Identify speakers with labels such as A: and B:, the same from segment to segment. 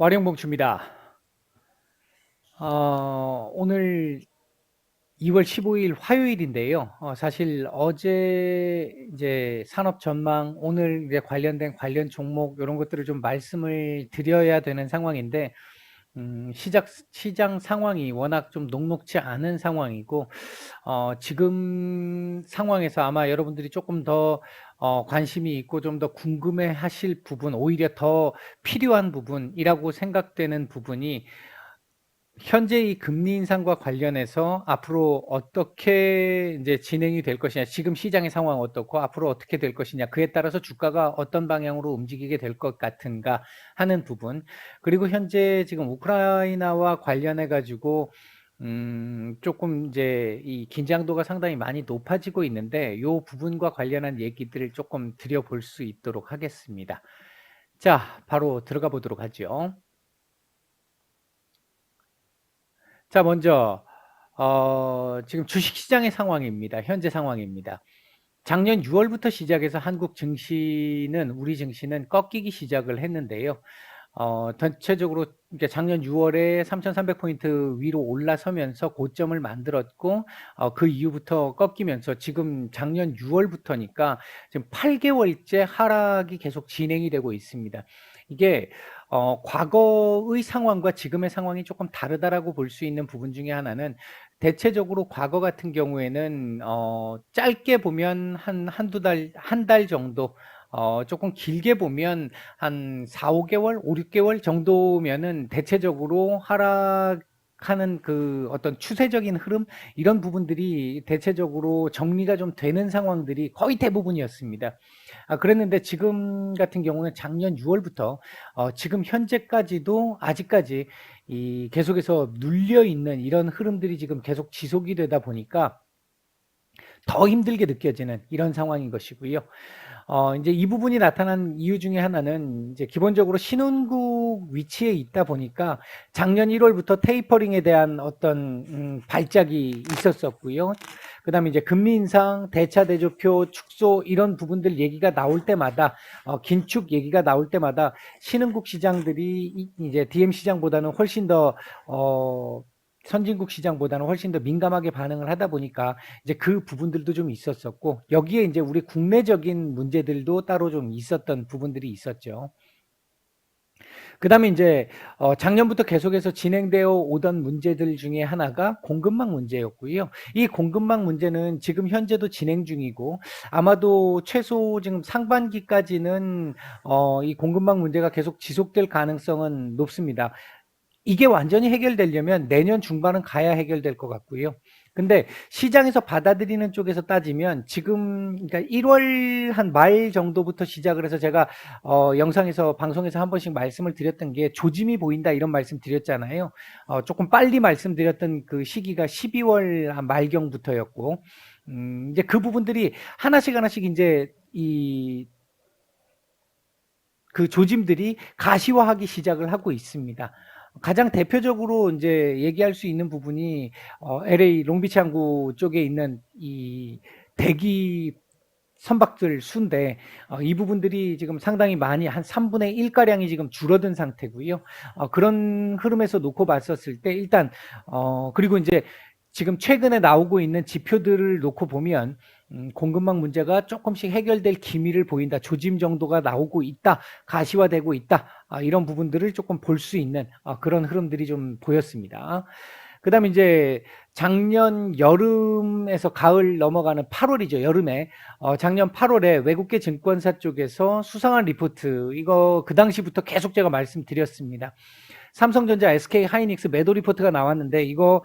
A: 와룡봉추입니다. 오늘 2월 15일 화요일인데요. 사실 어제 이제 산업 전망, 오늘 이제 관련된 관련 종목 이런 것들을 좀 말씀을 드려야 되는 상황인데, 시장 상황이 워낙 좀 녹록지 않은 상황이고, 지금 상황에서 아마 여러분들이 조금 더 관심이 있고 좀 더 궁금해 하실 부분, 오히려 더 필요한 부분이라고 생각되는 부분이 현재 이 금리 인상과 관련해서 앞으로 어떻게 이제 진행이 될 것이냐, 지금 시장의 상황 어떻고 앞으로 어떻게 될 것이냐, 그에 따라서 주가가 어떤 방향으로 움직이게 될 것 같은가 하는 부분, 그리고 현재 지금 우크라이나와 관련해 가지고 조금 이제 이 긴장도가 상당히 많이 높아지고 있는데 이 부분과 관련한 얘기들을 조금 드려볼 수 있도록 하겠습니다. 자, 바로 들어가 보도록 하죠. 자, 먼저 지금 주식시장의 상황입니다. 현재 상황입니다. 작년 6월부터 시작해서 한국 증시는 우리 증시는 꺾이기 시작을 했는데요. 전체적으로 이제 작년 6월에 3,300포인트 위로 올라서면서 고점을 만들었고 그 이후부터 꺾이면서 지금 작년 6월부터니까 지금 8개월째 하락이 계속 진행이 되고 있습니다. 이게 과거의 상황과 지금의 상황이 조금 다르다라고 볼 수 있는 부분 중에 하나는 대체적으로 과거 같은 경우에는 짧게 보면 한두 달, 한 달 정도, 조금 길게 보면 한 4, 5개월, 5, 6개월 정도면은 대체적으로 하락하는 그 어떤 추세적인 흐름, 이런 부분들이 대체적으로 정리가 좀 되는 상황들이 거의 대부분이었습니다. 그랬는데 지금 같은 경우는 작년 6월부터 지금 현재까지도 아직까지 이 계속해서 눌려 있는 이런 흐름들이 지금 계속 지속이 되다 보니까 더 힘들게 느껴지는 이런 상황인 것이고요. 이제 이 부분이 나타난 이유 중에 하나는 이제 기본적으로 신혼국 위치에 있다 보니까 작년 1월부터 테이퍼링에 대한 어떤 발작이 있었었고요. 그다음에 이제 금리 인상, 대차 대조표 축소 이런 부분들 얘기가 나올 때마다 긴축 얘기가 나올 때마다 신흥국 시장들이 이제 DM 시장보다는 훨씬 더 선진국 시장보다는 훨씬 더 민감하게 반응을 하다 보니까 이제 그 부분들도 좀 있었었고 여기에 이제 우리 국내적인 문제들도 따로 좀 있었던 부분들이 있었죠. 그다음에 이제 작년부터 계속해서 진행되어 오던 문제들 중에 하나가 공급망 문제였고요. 이 공급망 문제는 지금 현재도 진행 중이고 아마도 최소 지금 상반기까지는 이 공급망 문제가 계속 지속될 가능성은 높습니다. 이게 완전히 해결되려면 내년 중반은 가야 해결될 것 같고요. 근데 시장에서 받아들이는 쪽에서 따지면 지금 그러니까 1월 한 말 정도부터 시작을 해서 제가 영상에서 방송에서 한 번씩 말씀을 드렸던 게 조짐이 보인다 이런 말씀 드렸잖아요. 조금 빨리 말씀드렸던 그 시기가 12월 한 말경부터였고 이제 그 부분들이 하나씩 하나씩 이제 이 그 조짐들이 가시화하기 시작을 하고 있습니다. 가장 대표적으로 이제 얘기할 수 있는 부분이 LA 롱비치 항구 쪽에 있는 이 대기 선박들 수인데 이 부분들이 지금 상당히 많이 한 3분의 1가량이 지금 줄어든 상태고요. 그런 흐름에서 놓고 봤었을 때 일단 그리고 이제 지금 최근에 나오고 있는 지표들을 놓고 보면 공급망 문제가 조금씩 해결될 기미를 보인다. 조짐 정도가 나오고 있다. 가시화되고 있다. 이런 부분들을 조금 볼 수 있는 그런 흐름들이 좀 보였습니다. 그다음에 이제 작년 여름에서 가을 넘어가는 8월이죠. 여름에 작년 8월에 외국계 증권사 쪽에서 수상한 리포트 이거 그 당시부터 계속 제가 말씀드렸습니다. 삼성전자, SK 하이닉스 매도 리포트가 나왔는데 이거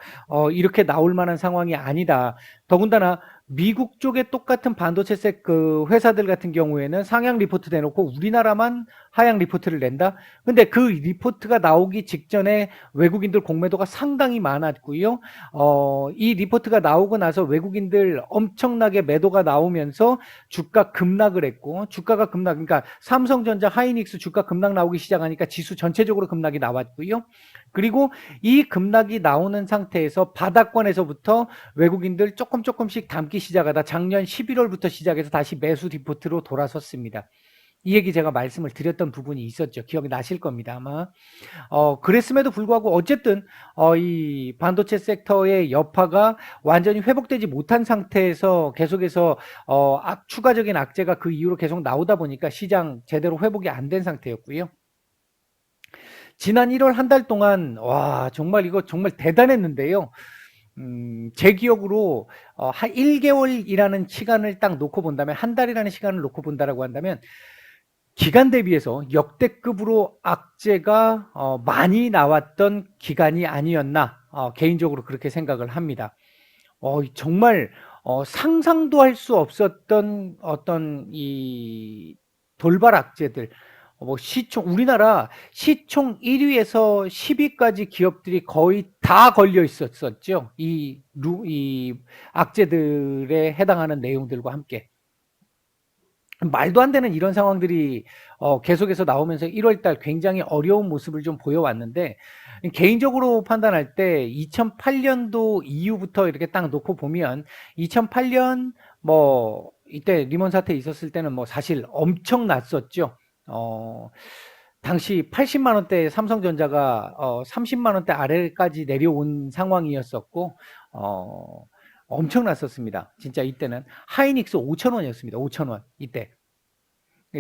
A: 이렇게 나올 만한 상황이 아니다. 더군다나 미국 쪽에 똑같은 반도체 그 회사들 같은 경우에는 상향 리포트 내놓고 우리나라만 하향 리포트를 낸다. 근데 그 리포트가 나오기 직전에 외국인들 공매도가 상당히 많았고요. 이 리포트가 나오고 나서 외국인들 엄청나게 매도가 나오면서 주가 급락을 했고 주가가 급락 그러니까 삼성전자, 하이닉스 주가 급락 나오기 시작하니까 지수 전체적으로 급락이 나왔고요. 그리고 이 급락이 나오는 상태에서 바닥권에서부터 외국인들 조금씩 담기 시작하다 작년 11월부터 시작해서 다시 매수 리포트로 돌아섰습니다. 이 얘기 제가 말씀을 드렸던 부분이 있었죠. 기억이 나실 겁니다, 아마. 그랬음에도 불구하고 어쨌든 이 반도체 섹터의 여파가 완전히 회복되지 못한 상태에서 계속해서 추가적인 악재가 그 이후로 계속 나오다 보니까 시장 제대로 회복이 안 된 상태였고요. 지난 1월 한 달 동안 와 정말 이거 정말 대단했는데요. 제 기억으로 한 1개월이라는 시간을 딱 놓고 본다면, 한 달이라는 시간을 놓고 본다라고 한다면 기간 대비해서 역대급으로 악재가 많이 나왔던 기간이 아니었나, 개인적으로 그렇게 생각을 합니다. 정말 상상도 할 수 없었던 어떤 이 돌발 악재들, 우리나라 시총 1위에서 10위까지 기업들이 거의 다 걸려 있었었죠. 이 악재들에 해당하는 내용들과 함께. 말도 안 되는 이런 상황들이 계속해서 나오면서 1월달 굉장히 어려운 모습을 좀 보여왔는데, 개인적으로 판단할 때 2008년도 이후부터 이렇게 딱 놓고 보면 2008년 뭐 이때 리먼 사태 있었을 때는 뭐 사실 엄청났었죠. 당시 80만 원대 삼성전자가 30만 원대 아래까지 내려온 상황이었었고, 엄청났었습니다. 진짜 이때는 하이닉스 5,000원이었습니다. 5,000원 이때.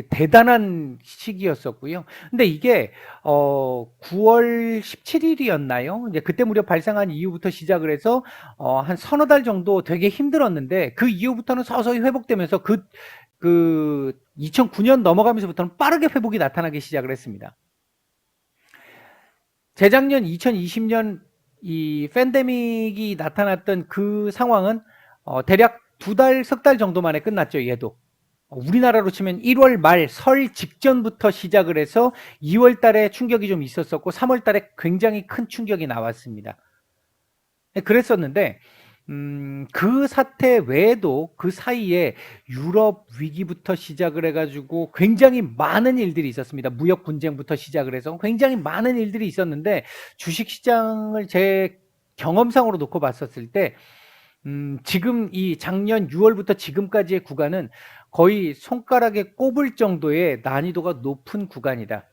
A: 대단한 시기였었고요. 근데 이게 9월 17일이었나요? 이제 그때 무렵 발생한 이후부터 시작을 해서 한 서너 달 정도 되게 힘들었는데, 그 이후부터는 서서히 회복되면서 그 2009년 넘어가면서부터는 빠르게 회복이 나타나기 시작을 했습니다. 재작년 2020년 이 팬데믹이 나타났던 그 상황은 대략 2달, 석 달 정도 만에 끝났죠. 얘도. 우리나라로 치면 1월 말 설 직전부터 시작을 해서 2월 달에 충격이 좀 있었었고 3월 달에 굉장히 큰 충격이 나왔습니다. 그랬었는데 그 사태 외에도 그 사이에 유럽 위기부터 시작을 해가지고 굉장히 많은 일들이 있었습니다. 무역 분쟁부터 시작을 해서 굉장히 많은 일들이 있었는데, 주식시장을 제 경험상으로 놓고 봤었을 때 지금 이 작년 6월부터 지금까지의 구간은 거의 손가락에 꼽을 정도의 난이도가 높은 구간이다.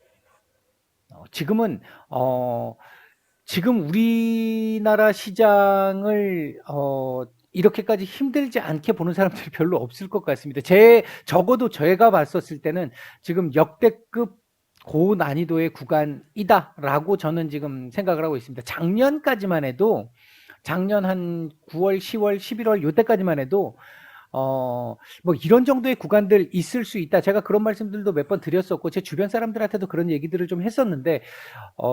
A: 지금 우리나라 시장을 이렇게까지 힘들지 않게 보는 사람들이 별로 없을 것 같습니다. 적어도 제가 봤었을 때는 지금 역대급 고난이도의 구간이다라고 저는 지금 생각을 하고 있습니다. 작년까지만 해도, 작년 한 9월, 10월, 11월 요때까지만 해도 뭐 이런 정도의 구간들 있을 수 있다. 제가 그런 말씀들도 몇 번 드렸었고, 제 주변 사람들한테도 그런 얘기들을 좀 했었는데,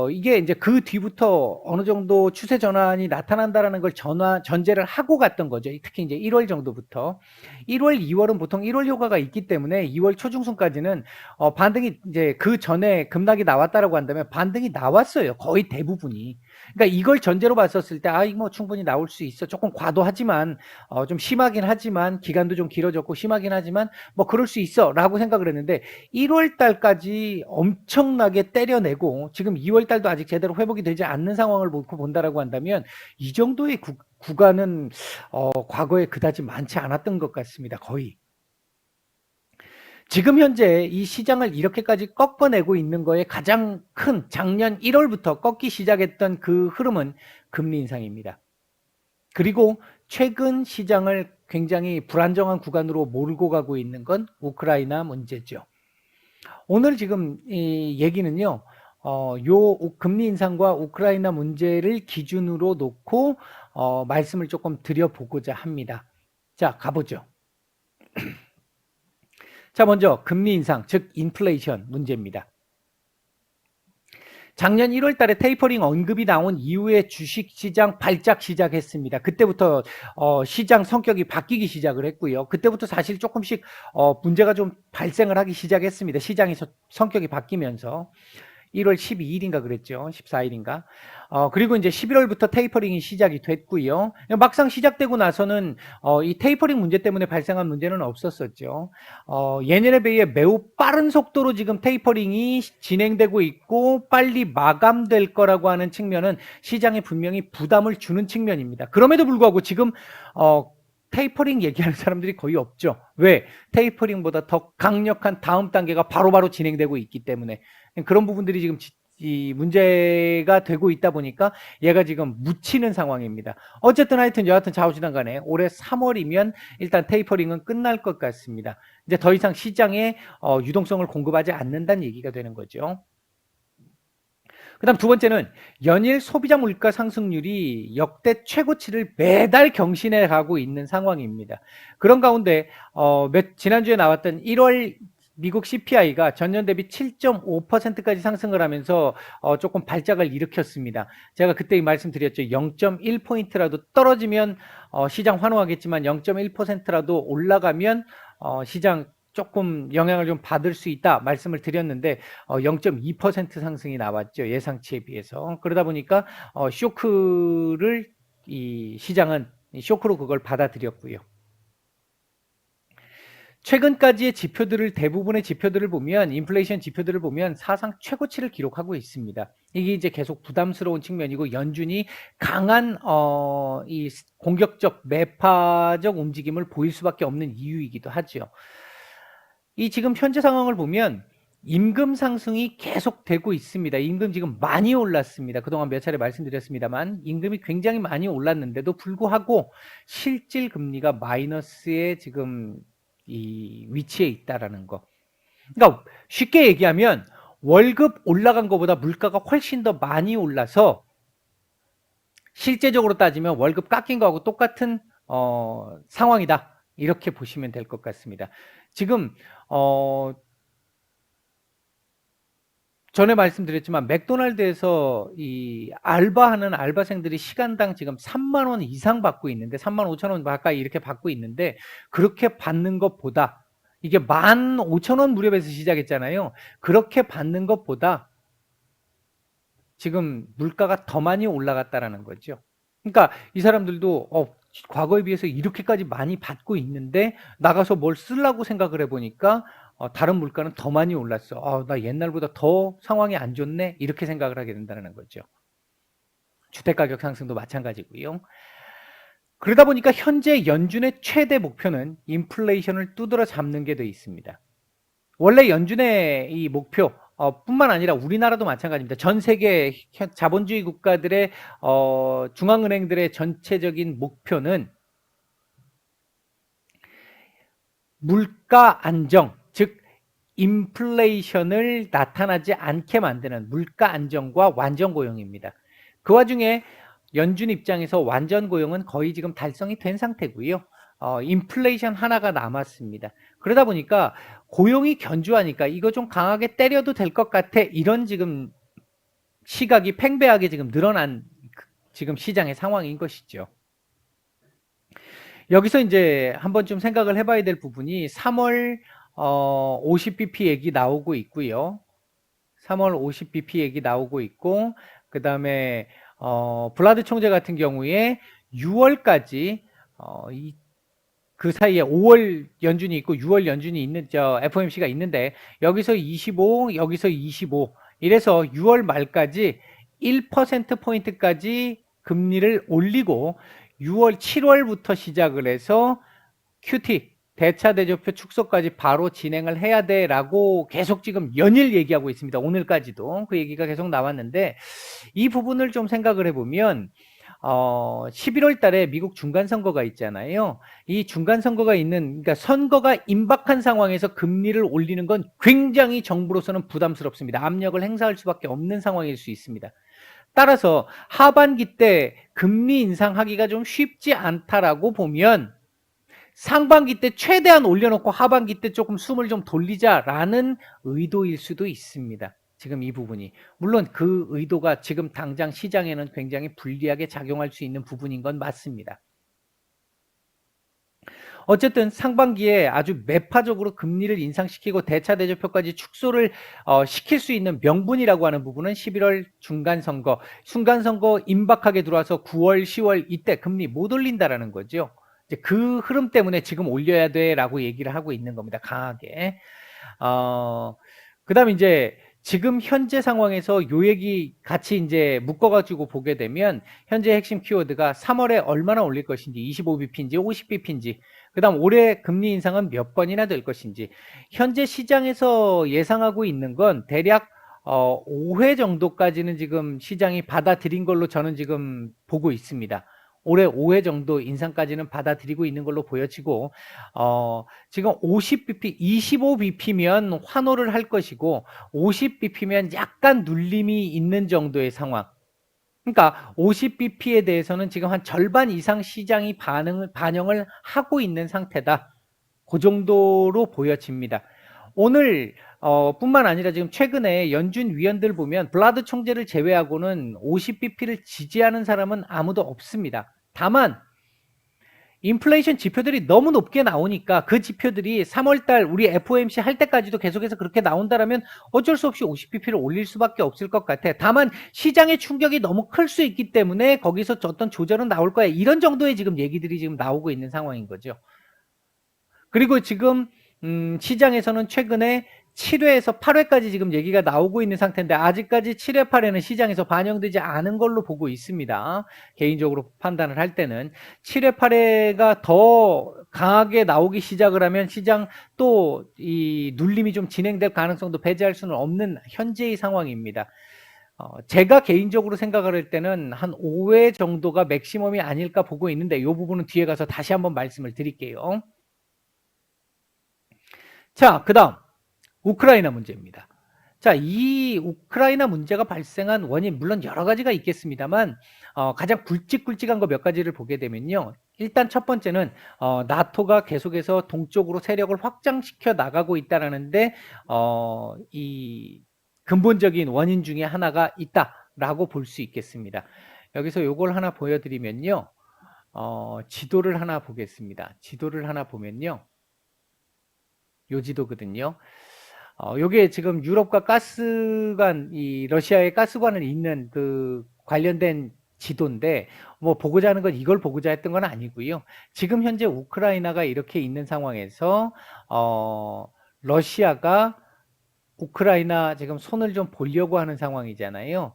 A: 이게 이제 그 뒤부터 어느 정도 추세 전환이 나타난다라는 걸 전제를 하고 갔던 거죠. 특히 이제 1월 정도부터. 1월, 2월은 보통 1월 효과가 있기 때문에 2월 초중순까지는 반등이, 이제 그 전에 급락이 나왔다라고 한다면 반등이 나왔어요. 거의 대부분이. 그러니까 이걸 전제로 봤었을 때, 뭐 충분히 나올 수 있어. 조금 과도하지만, 좀 심하긴 하지만, 기간도 좀 길어졌고 심하긴 하지만 뭐 그럴 수 있어 라고 생각을 했는데, 1월 달까지 엄청나게 때려내고 지금 2월 달도 아직 제대로 회복이 되지 않는 상황을 놓고 본다라고 한다면, 이 정도의 구간은 과거에 그다지 많지 않았던 것 같습니다. 거의. 지금 현재 이 시장을 이렇게까지 꺾어내고 있는 거에 가장 큰, 작년 1월부터 꺾기 시작했던 그 흐름은 금리 인상입니다. 그리고 최근 시장을 굉장히 불안정한 구간으로 몰고 가고 있는 건 우크라이나 문제죠. 오늘 지금 이 얘기는요, 요 금리 인상과 우크라이나 문제를 기준으로 놓고 말씀을 조금 드려보고자 합니다. 자, 가보죠. 자, 먼저 금리 인상, 즉 인플레이션 문제입니다. 작년 1월 달에 테이퍼링 언급이 나온 이후에 주식시장 발작 시작했습니다. 그때부터 시장 성격이 바뀌기 시작을 했고요. 그때부터 사실 조금씩 문제가 좀 발생을 하기 시작했습니다. 시장이 성격이 바뀌면서. 1월 12일인가 그랬죠. 14일인가. 그리고 이제 11월부터 테이퍼링이 시작이 됐고요. 막상 시작되고 나서는 이 테이퍼링 문제 때문에 발생한 문제는 없었었죠. 예년에 비해 매우 빠른 속도로 지금 테이퍼링이 진행되고 있고 빨리 마감될 거라고 하는 측면은 시장에 분명히 부담을 주는 측면입니다. 그럼에도 불구하고 지금 테이퍼링 얘기하는 사람들이 거의 없죠. 왜? 테이퍼링보다 더 강력한 다음 단계가 바로바로 진행되고 있기 때문에 그런 부분들이 지금 이 문제가 되고 있다 보니까 얘가 지금 묻히는 상황입니다. 어쨌든 하여튼 여하튼 좌우지단 간에 올해 3월이면 일단 테이퍼링은 끝날 것 같습니다. 이제 더 이상 시장에 유동성을 공급하지 않는다는 얘기가 되는 거죠. 그 다음 두 번째는 연일 소비자 물가 상승률이 역대 최고치를 매달 경신해 가고 있는 상황입니다. 그런 가운데 지난주에 나왔던 1월 미국 CPI가 전년 대비 7.5%까지 상승을 하면서 조금 발작을 일으켰습니다. 제가 그때 말씀드렸죠. 0.1포인트라도 떨어지면 시장 환호하겠지만 0.1%라도 올라가면 시장 조금 영향을 좀 받을 수 있다 말씀을 드렸는데 0.2% 상승이 나왔죠. 예상치에 비해서. 그러다 보니까 쇼크를 이 시장은 쇼크로 그걸 받아들였고요. 최근까지의 지표들을 대부분의 지표들을 보면 인플레이션 지표들을 보면 사상 최고치를 기록하고 있습니다. 이게 이제 계속 부담스러운 측면이고 연준이 강한 이 공격적 매파적 움직임을 보일 수밖에 없는 이유이기도 하죠. 이 지금 현재 상황을 보면 임금 상승이 계속되고 있습니다. 임금 지금 많이 올랐습니다. 그동안 몇 차례 말씀드렸습니다만 임금이 굉장히 많이 올랐는데도 불구하고 실질 금리가 마이너스에 지금 이 위치에 있다라는 거. 그러니까 쉽게 얘기하면 월급 올라간 것보다 물가가 훨씬 더 많이 올라서 실제적으로 따지면 월급 깎인 거하고 똑같은 상황이다. 이렇게 보시면 될 것 같습니다. 지금 전에 말씀드렸지만 맥도날드에서 이 알바하는 알바생들이 시간당 지금 3만 원 이상 받고 있는데 3만 5천 원 가까이 이렇게 받고 있는데 그렇게 받는 것보다 이게 15,000원 무렵에서 시작했잖아요. 그렇게 받는 것보다 지금 물가가 더 많이 올라갔다라는 거죠. 그러니까 이 사람들도 과거에 비해서 이렇게까지 많이 받고 있는데 나가서 뭘 쓰려고 생각을 해보니까 다른 물가는 더 많이 올랐어. 나 옛날보다 더 상황이 안 좋네. 이렇게 생각을 하게 된다는 거죠. 주택가격 상승도 마찬가지고요. 그러다 보니까 현재 연준의 최대 목표는 인플레이션을 두드러 잡는 게 돼 있습니다. 원래 연준의 이 목표 뿐만 아니라 우리나라도 마찬가지입니다. 전 세계 자본주의 국가들의 중앙은행들의 전체적인 목표는 물가 안정, 즉 인플레이션을 나타나지 않게 만드는 물가 안정과 완전 고용입니다. 그 와중에 연준 입장에서 완전 고용은 거의 지금 달성이 된 상태고요. 인플레이션 하나가 남았습니다. 그러다 보니까 고용이 견조하니까 이거 좀 강하게 때려도 될 것 같아. 이런 지금 시각이 팽배하게 지금 늘어난 지금 시장의 상황인 것이죠. 여기서 이제 한번 좀 생각을 해봐야 될 부분이 3월 50bp 얘기 나오고 있고요. 3월 50bp 얘기 나오고 있고 그 다음에 블라드 총재 같은 경우에 6월까지 그 사이에 5월 연준이 있고 6월 연준이 있는 FOMC가 있는데 여기서 25, 여기서 25 이래서 6월 말까지 1%포인트까지 금리를 올리고 6월, 7월부터 시작을 해서 QT 대차 대조표 축소까지 바로 진행을 해야 돼라고 계속 지금 연일 얘기하고 있습니다. 오늘까지도 그 얘기가 계속 나왔는데 이 부분을 좀 생각을 해보면 11월 달에 미국 중간선거가 있잖아요. 이 중간선거가 있는, 그러니까 선거가 임박한 상황에서 금리를 올리는 건 굉장히 정부로서는 부담스럽습니다. 압력을 행사할 수밖에 없는 상황일 수 있습니다. 따라서 하반기 때 금리 인상하기가 좀 쉽지 않다라고 보면 상반기 때 최대한 올려놓고 하반기 때 조금 숨을 좀 돌리자라는 의도일 수도 있습니다. 지금 이 부분이. 물론 그 의도가 지금 당장 시장에는 굉장히 불리하게 작용할 수 있는 부분인 건 맞습니다. 어쨌든 상반기에 아주 매파적으로 금리를 인상시키고 대차 대조표까지 축소를 시킬 수 있는 명분이라고 하는 부분은 11월 중간선거, 순간선거 임박하게 들어와서 9월, 10월 이때 금리 못 올린다라는 거죠. 이제 그 흐름 때문에 지금 올려야 돼라고 얘기를 하고 있는 겁니다. 강하게. 그 다음에 이제 지금 현재 상황에서 요 얘기 같이 이제 묶어가지고 보게 되면 현재 핵심 키워드가 3월에 얼마나 올릴 것인지 25bp인지 50bp인지 그 다음 올해 금리 인상은 몇 번이나 될 것인지 현재 시장에서 예상하고 있는 건 대략 5회 정도까지는 지금 시장이 받아들인 걸로 저는 지금 보고 있습니다. 올해 5회 정도 인상까지는 받아들이고 있는 걸로 보여지고 지금 50bp, 25bp면 환호를 할 것이고 50bp면 약간 눌림이 있는 정도의 상황. 그러니까 50bp에 대해서는 지금 한 절반 이상 시장이 반영을 하고 있는 상태다. 그 정도로 보여집니다. 오늘 뿐만 아니라 지금 최근에 연준 위원들 보면 블라드 총재를 제외하고는 50bp를 지지하는 사람은 아무도 없습니다. 다만 인플레이션 지표들이 너무 높게 나오니까 그 지표들이 3월달 우리 FOMC 할 때까지도 계속해서 그렇게 나온다라면 어쩔 수 없이 50bp를 올릴 수밖에 없을 것 같아. 다만 시장의 충격이 너무 클 수 있기 때문에 거기서 어떤 조절은 나올 거야. 이런 정도의 지금 얘기들이 지금 나오고 있는 상황인 거죠. 그리고 지금 시장에서는 최근에 7회에서 8회까지 지금 얘기가 나오고 있는 상태인데 아직까지 7회, 8회는 시장에서 반영되지 않은 걸로 보고 있습니다. 개인적으로 판단을 할 때는 7회, 8회가 더 강하게 나오기 시작을 하면 시장 또 이 눌림이 좀 진행될 가능성도 배제할 수는 없는 현재의 상황입니다. 제가 개인적으로 생각을 할 때는 한 5회 정도가 맥시멈이 아닐까 보고 있는데 이 부분은 뒤에 가서 다시 한번 말씀을 드릴게요. 자, 그 다음 우크라이나 문제입니다. 자, 이 우크라이나 문제가 발생한 원인 물론 여러 가지가 있겠습니다만 가장 굵직굵직한 거 몇 가지를 보게 되면요. 일단 첫 번째는 나토가 계속해서 동쪽으로 세력을 확장시켜 나가고 있다라는데 이 근본적인 원인 중에 하나가 있다라고 볼 수 있겠습니다. 여기서 요걸 하나 보여드리면요. 지도를 하나 보겠습니다. 지도를 하나 보면요. 요 지도거든요. 요게 지금 유럽과 가스관, 이 러시아의 가스관을 잇는 그 관련된 지도인데, 뭐 보고자 하는 건 이걸 보고자 했던 건 아니고요. 지금 현재 우크라이나가 이렇게 있는 상황에서, 러시아가 우크라이나 지금 손을 좀 보려고 하는 상황이잖아요.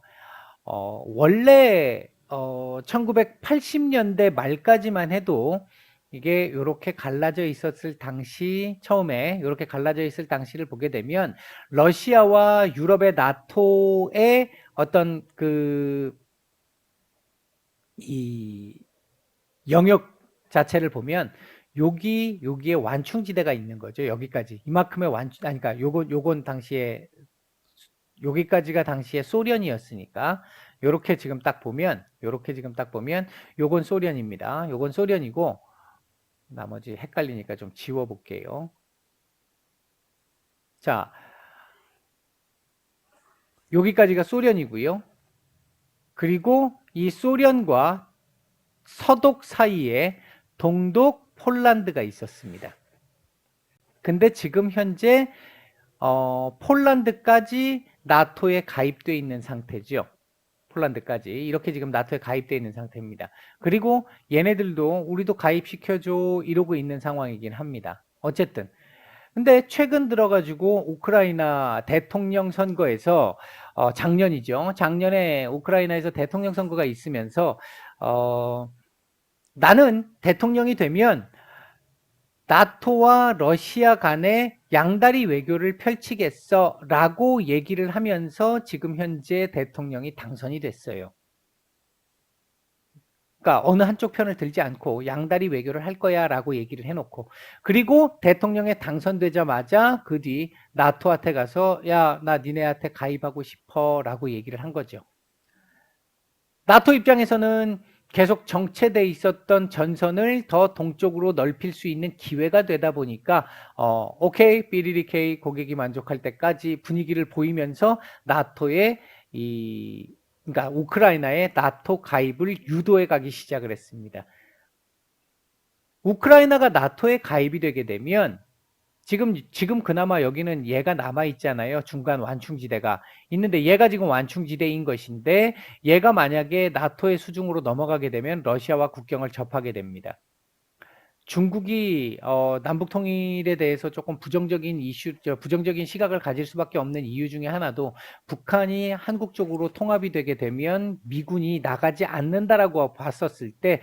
A: 원래, 1980년대 말까지만 해도 이게 이렇게 갈라져 있었을 당시 처음에 이렇게 갈라져 있을 당시를 보게 되면 러시아와 유럽의 나토의 어떤 이 영역 자체를 보면 여기에 완충지대가 있는 거죠. 여기까지 이만큼의 완충 아니 그러니까 요건 당시에 여기까지가 당시에 소련이었으니까 요렇게 지금 딱 보면 요건 소련입니다. 요건 소련이고 나머지 헷갈리니까 좀 지워볼게요. 자, 여기까지가 소련이고요. 그리고 이 소련과 서독 사이에 동독 폴란드가 있었습니다. 근데 지금 현재 폴란드까지 나토에 가입되어 있는 상태죠. 폴란드까지 이렇게 지금 나토에 가입되어 있는 상태입니다. 그리고 얘네들도 우리도 가입시켜줘 이러고 있는 상황이긴 합니다. 어쨌든 근데 최근 들어가지고 우크라이나 대통령 선거에서 작년이죠. 작년에 우크라이나에서 대통령 선거가 있으면서 나는 대통령이 되면 나토와 러시아 간의 양다리 외교를 펼치겠어 라고 얘기를 하면서 지금 현재 대통령이 당선이 됐어요. 그러니까 어느 한쪽 편을 들지 않고 양다리 외교를 할 거야 라고 얘기를 해놓고 그리고 대통령에 당선되자마자 그 뒤 나토한테 가서 야, 나 니네한테 가입하고 싶어 라고 얘기를 한 거죠. 나토 입장에서는 계속 정체돼 있었던 전선을 더 동쪽으로 넓힐 수 있는 기회가 되다 보니까 오케이 삐리리케이 고객이 만족할 때까지 분위기를 보이면서 나토의 그러니까 우크라이나의 나토 가입을 유도해 가기 시작을 했습니다. 우크라이나가 나토에 가입이 되게 되면 지금 그나마 여기는 얘가 남아있잖아요. 중간 완충지대가 있는데 얘가 지금 완충지대인 것인데 얘가 만약에 나토의 수중으로 넘어가게 되면 러시아와 국경을 접하게 됩니다. 중국이 남북 통일에 대해서 조금 부정적인 시각을 가질 수밖에 없는 이유 중에 하나도 북한이 한국 쪽으로 통합이 되게 되면 미군이 나가지 않는다라고 봤었을 때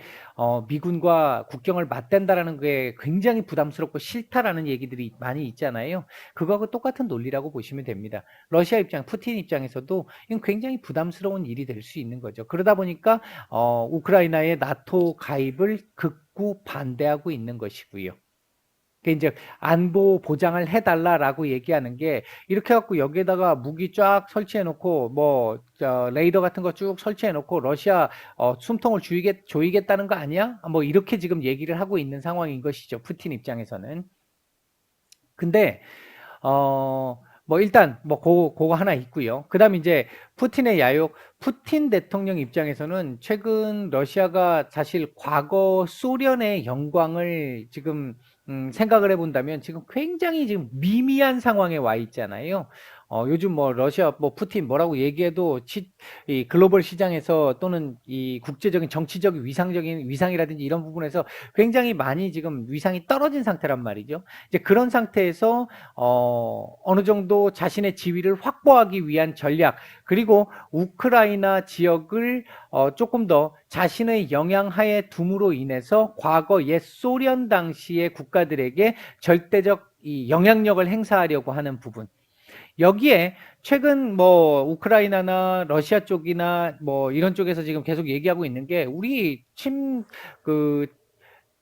A: 미군과 국경을 맞댄다라는 게 굉장히 부담스럽고 싫다라는 얘기들이 많이 있잖아요. 그거하고 똑같은 논리라고 보시면 됩니다. 러시아 입장, 푸틴 입장에서도 이건 굉장히 부담스러운 일이 될 수 있는 거죠. 그러다 보니까 우크라이나의 나토 가입을 극구 반대하고 있는 것이고요. 이제 안보 보장을 해달라라고 얘기하는 게 이렇게 해갖고 여기에다가 무기 쫙 설치해놓고 뭐 레이더 같은 거 쭉 설치해놓고 러시아 숨통을 조이겠다는 거 아니야? 뭐 이렇게 지금 얘기를 하고 있는 상황인 것이죠. 푸틴 입장에서는. 근데 뭐 일단 뭐 그거 하나 있고요. 그다음 이제 푸틴의 야욕, 푸틴 대통령 입장에서는 최근 러시아가 사실 과거 소련의 영광을 지금 생각을 해본다면 지금 굉장히 지금 미미한 상황에 와 있잖아요. 요즘 뭐 러시아 뭐 푸틴 뭐라고 얘기해도 이 글로벌 시장에서 또는 이 국제적인 정치적인 위상이라든지 이런 부분에서 굉장히 많이 지금 위상이 떨어진 상태란 말이죠. 이제 그런 상태에서 어느 정도 자신의 지위를 확보하기 위한 전략, 그리고 우크라이나 지역을 조금 더 자신의 영향하에 둠으로 인해서 과거 옛 소련 당시의 국가들에게 절대적 이 영향력을 행사하려고 하는 부분. 여기에 최근 뭐 우크라이나나 러시아 쪽이나 뭐 이런 쪽에서 지금 계속 얘기하고 있는 게 우리 그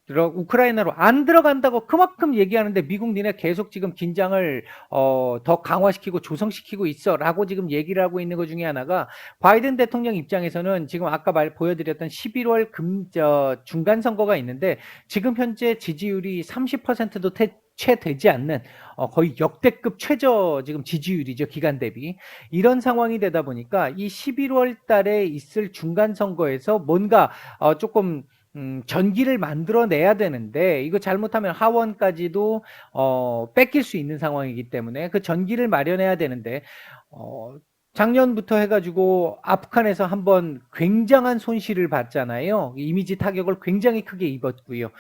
A: 우크라이나로 안 들어간다고 그만큼 얘기하는데 미국 니네 계속 지금 긴장을 더 강화시키고 조성시키고 있어라고 지금 얘기를 하고 있는 것 중에 하나가 바이든 대통령 입장에서는 지금 아까 보여드렸던 11월 중간 선거가 있는데 지금 현재 지지율이 30%도 채 되지 않는 거의 역대급 최저 지금 지지율이죠. 기간 대비. 이런 상황이 되다 보니까 이 11월 달에 있을 중간 선거에서 뭔가 조금 전기를 만들어내야 되는데 이거 잘못하면 하원까지도 뺏길 수 있는 상황이기 때문에 그 전기를 마련해야 되는데 작년부터 해가지고 아프간에서 한번 굉장한 손실을 봤잖아요. 이미지 타격을 굉장히 크게 입었고요.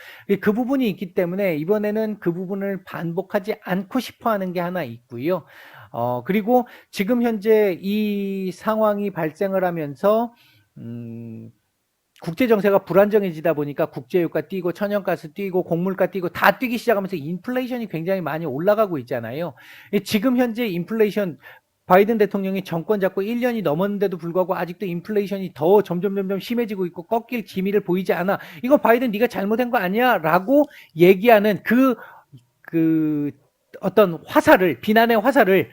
A: 그 부분이 있기 때문에 이번에는 그 부분을 반복하지 않고 싶어하는 게 하나 있고요. 그리고 지금 현재 이 상황이 발생을 하면서 국제 정세가 불안정해지다 보니까 국제유가 뛰고 천연가스 뛰고 곡물가 뛰고 다 뛰기 시작하면서 인플레이션이 굉장히 많이 올라가고 있잖아요. 지금 현재 인플레이션 바이든 대통령이 정권 잡고 1년이 넘었는데도 불구하고 아직도 인플레이션이 더 점점 심해지고 있고 꺾일 기미를 보이지 않아. 이거 바이든 네가 잘못한 거 아니야? 라고 얘기하는 그 어떤 비난의 화살을